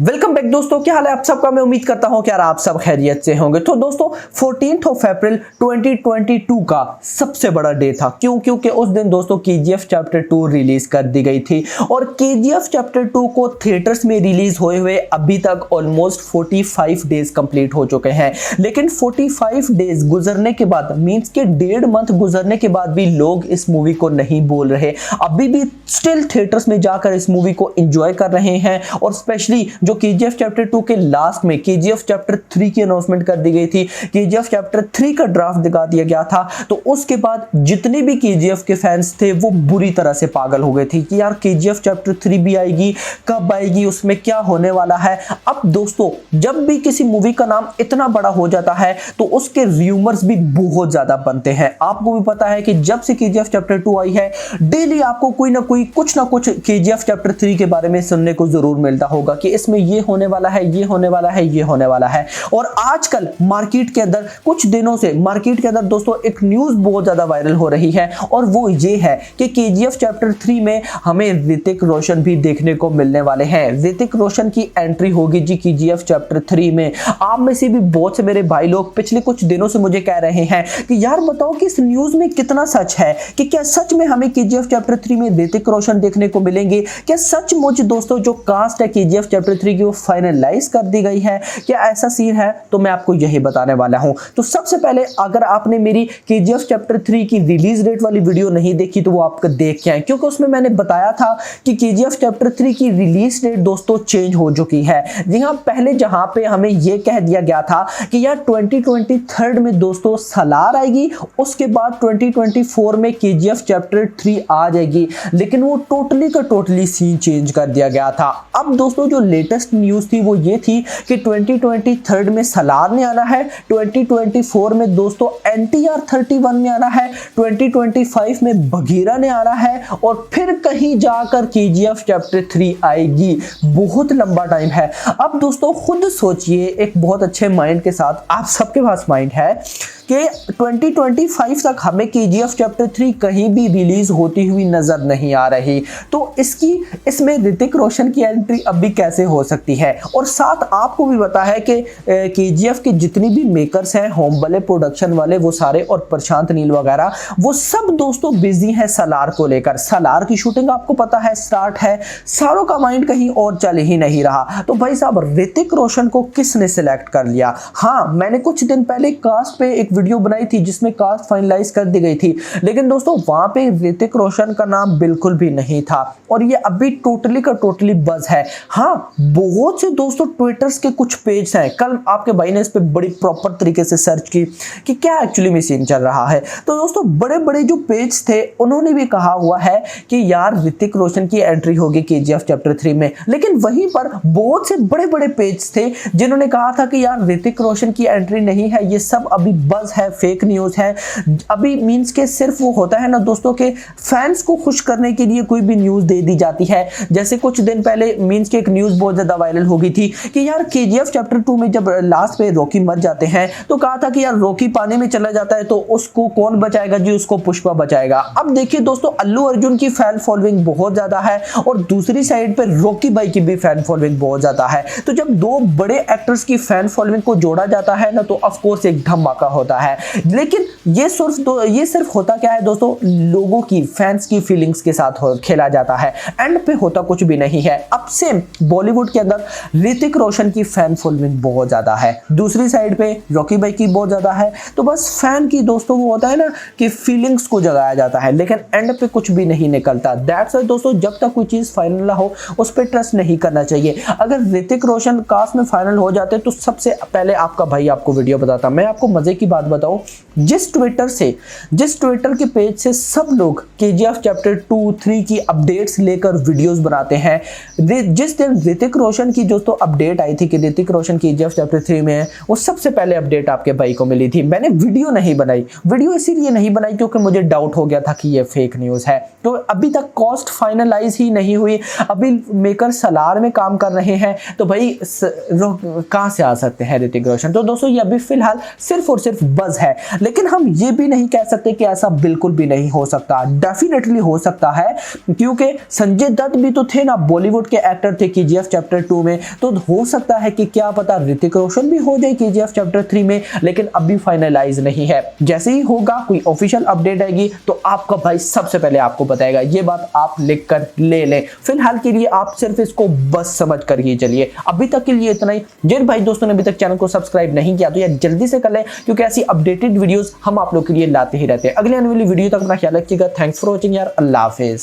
Welcome back दोस्तों, क्या हाल है आप सबका। मैं उम्मीद करता हूं कि यार आप सब खैरियत से होंगे। तो दोस्तों 14 अप्रैल 2022 का सबसे बड़ा डे था। क्योंकि उस दिन दोस्तों केजीएफ चैप्टर 2 रिलीज कर दी गई थी और केजीएफ चैप्टर 2 को थिएटर्स में रिलीज हुए हुए अभी तक ऑलमोस्ट 45 डेज कंप्लीट हो चुके हैं। लेकिन 45 डेज गुजरने के बाद मींस के 1.5 मंथ गुजरने के बाद भी लोग इस मूवी को नहीं बोल रहे, अभी भी स्टिल थिएटर्स में जाकर इस मूवी को एंजॉय कर रहे हैं। और स्पेशली जो केजीएफ चैप्टर 2 के लास्ट में केजीएफ चैप्टर 3 की अनाउंसमेंट कर दी गई थी, केजीएफ चैप्टर 3 का ड्राफ्ट दिखा दिया गया था, तो उसके बाद जितने भी केजीएफ के फैंस थे वो बुरी तरह से पागल हो गए थे कि यार केजीएफ चैप्टर 3 भी आएगी, कब आएगी, उसमें क्या होने वाला है। अब दोस्तों जब भी किसी मूवी का नाम इतना बड़ा हो जाता है तो उसके र्यूमर्स भी बहुत ज्यादा बनते हैं। आपको भी पता है कि जब से केजीएफ चैप्टर 2 आई है डेली आपको कोई ना कोई कुछ ना कुछ केजीएफ चैप्टर 3 के बारे में सुनने को जरूर मिलता होगा कि इसमें ये होने वाला है, ये होने वाला है, ये होने वाला है। और आजकल मार्केट के अंदर कुछ दिनों से मार्केट के अंदर दोस्तों एक न्यूज़ बहुत ज़्यादा वायरल हो रही है और वो ये है कि केजीएफ चैप्टर 3 में हमें ऋतिक रोशन भी देखने को मिलने वाले हैं। ऋतिक रोशन की एंट्री होगी जी केजीएफ चैप्टर 3 में। आप में से भी बहुत से मेरे भाई लोग पिछले कुछ दिनों से मुझे कह रहे हैं कि यार बताओ कि इस न्यूज़ में कितना सच है, कि क्या सच में हमें केजीएफ चैप्टर 3 में ऋतिक रोशन देखने को मिलेंगे। क्या सचमुच दोस्तों जो कास्ट है केजीएफ चैप्टर 3 की वो फाइनलाइज कर दी गई है, क्या ऐसा सीन है, तो मैं आपको यही बताने वाला हूं। तो सबसे पहले अगर आपने मेरी केजीएफ चैप्टर 3 की रिलीज डेट वाली वीडियो नहीं देखी तो वो आपको देख के आए, क्योंकि उसमें मैंने बताया था कि केजीएफ चैप्टर 3 की रिलीज डेट दोस्तों चेंज हो चुकी है। जी हां, पहले जहां पे हमें यह कह दिया गया था कि यार 2023 में दोस्तों सलार आएगी, उसके बाद 2024 में केजीएफ चैप्टर 3 आ जाएगी, लेकिन वो टोटली का टोटली सीन चेंज कर दिया गया था। अब दोस्तों जो लेटेस्ट न्यूज़ थी वो ये थी कि 2023 में सलार ने आना है, 2024 में दोस्तों एनटीआर 31 में आना है, 2025 में बघीरा ने आना है और फिर कहीं जाकर केजीएफ चैप्टर 3 आएगी। बहुत लंबा टाइम है। अब दोस्तों खुद सोचिए, एक बहुत अच्छे माइंड के साथ, आप सबके पास माइंड है कि 2025 तक हमें केजीएफ चैप्टर 3 कहीं भी रिलीज होती हुई नजर नहीं आ रही, तो इसमें ऋतिक रोशन की एंट्री अभी कैसे हो सकती है। और साथ आपको भी पता है कि केजीएफ के जितनी भी मेकर्स हैं, होम वाले, प्रोडक्शन वाले, वो सारे और प्रशांत नील वगैरह, वो सब दोस्तों बिजी हैं सलार को लेकर। सलार की शूटिंग आपको पता है स्टार्ट है, सारों का माइंड कहीं और चल ही नहीं रहा। तो भाई साहब ऋतिक रोशन को किसने सिलेक्ट कर लिया। हाँ, मैंने कुछ दिन पहले कास्ट पे एक वीडियो बनाई थी जिसमें कास्ट फाइनलाइज कर दी गई थी, लेकिन दोस्तों वहां पे ऋतिक रोशन का नाम बिल्कुल भी नहीं था और ये अभी टोटली का टोटली बज है। हाँ, बहुत से दोस्तों ट्विटर्स के कुछ पेज हैं, कल आपके भाई ने इस पे बड़ी प्रॉपर तरीके से सर्च की कि क्या एक्चुअली में सीन चल रहा है। तो दोस्तों बड़े बड़े जो पेज थे उन्होंने भी कहा हुआ है कि यार ऋतिक रोशन की एंट्री होगी केजीएफ चैप्टर 3 में, लेकिन वहीं पर बहुत से बड़े बड़े पेज थे जिन्होंने कहा था कि यार ऋतिक रोशन की एंट्री नहीं है, ये सब अभी बज है, फेक न्यूज है। अभी मींस के सिर्फ वो होता है ना दोस्तों के फैंस को खुश करने के लिए कोई भी न्यूज दे दी जाती है। जैसे कुछ दिन पहले मींस के एक न्यूज बहुत ज्यादा वायरल हो गई थी कि यार केजीएफ चैप्टर 2 में जब लास्ट पे रॉकी मर जाते हैं तो कहा था कि यार रॉकी पानी में चला जाता है तो उसको कौन बचाएगा जी, उसको पुष्पा बचाएगा। अब देखिए दोस्तों अल्लू अर्जुन की फैन फॉलोइंग बहुत ज्यादा है और दूसरी साइड पे रॉकी भाई की भी फैन फॉलोइंग बहुत ज्यादा है। तो जब दो बड़े एक्टर्स की फैन फॉलोइंग को जोड़ा जाता है ना तो ऑफ कोर्स एक धमाका होता है। लेकिन ये सिर्फ होता क्या है दोस्तों, लोगों की फैंस की फीलिंग्स के साथ खेला जाता है, एंड पे होता कुछ भी नहीं है। अब से बॉलीवुड के अंदर ऋतिक रोशन की फैन फॉलोइंग बहुत ज्यादा है, दूसरी साइड पे रॉकी भाई की बहुत ज्यादा है। तो बस फैन की दोस्तों वो होता है ना कि फीलिंग्स को जगाया जाता है, लेकिन एंड पे कुछ भी नहीं निकलता। दैट्स व्हाई दोस्तों जब तक कोई चीज फाइनल ना हो उस पर ट्रस्ट नहीं करना चाहिए। अगर ऋतिक रोशन कास्ट में फाइनल हो जाते तो सबसे पहले आपका भाई आपको वीडियो बताता। मैं आपको मजे की बात बताऊं, जिस ट्विटर के पेज से सब लोग केजीएफ चैप्टर 2, 3 की अपडेट्स लेकर वीडियोस बनाते हैं, जिस दिन ऋतिक रोशन की दोस्तों अपडेट आई थी कि ऋतिक रोशन केजीएफ चैप्टर 3 में है, वो सबसे पहले अपडेट आपके भाई को मिली थी। मैंने वीडियो नहीं बनाई, वीडियो इसीलिए नहीं बनाई क्योंकि मुझे डाउट हो गया था कि ये फेक न्यूज़ है। तो अभी तक कॉस्ट फाइनलाइज ही नहीं हुई, अभी मेकर सलार में काम कर रहे हैं, तो भाई कहाँ से आ सकते हैं ऋतिक रोशन। तो दोस्तों ये अभी फिलहाल सिर्फ और सिर्फ बज है, लेकिन हम ये भी नहीं कह सकते कि ऐसा बिल्कुल भी नहीं हो सकता। डेफिनेटली हो सकता है, क्योंकि संजय दत्त भी तो थे ना, बॉलीवुड के एक्टर थे केजीएफ चैप्टर चैप्टर 2 में। तो हो सकता है कि क्या पता ऋतिक रोशन भी हो जाए KGF चैप्टर 3 में, लेकिन अभी फाइनलाइज नहीं है। जैसे ही होगा कोई ऑफिशियल अपडेट आएगी तो आपका भाई सबसे पहले आपको बताएगा। ये बात आप लिख कर ले लें। फिलहाल के लिए आप सिर्फ इसको बस समझ कर ही चलिए। अभी तक के लिए इतना ही। जिन भाई दोस्तों ने अभी तक चैनल को सब्सक्राइब नहीं किया तो यार जल्दी से कर लें, क्योंकि ऐसी अपडेटेड वीडियोस हम आप लोग के लिए लाते ही रहते हैं। अगले आने वाली वीडियो तक अपना ख्याल रखिएगा। थैंक्स फॉर वॉचिंग यार, अल्लाह हाफिज।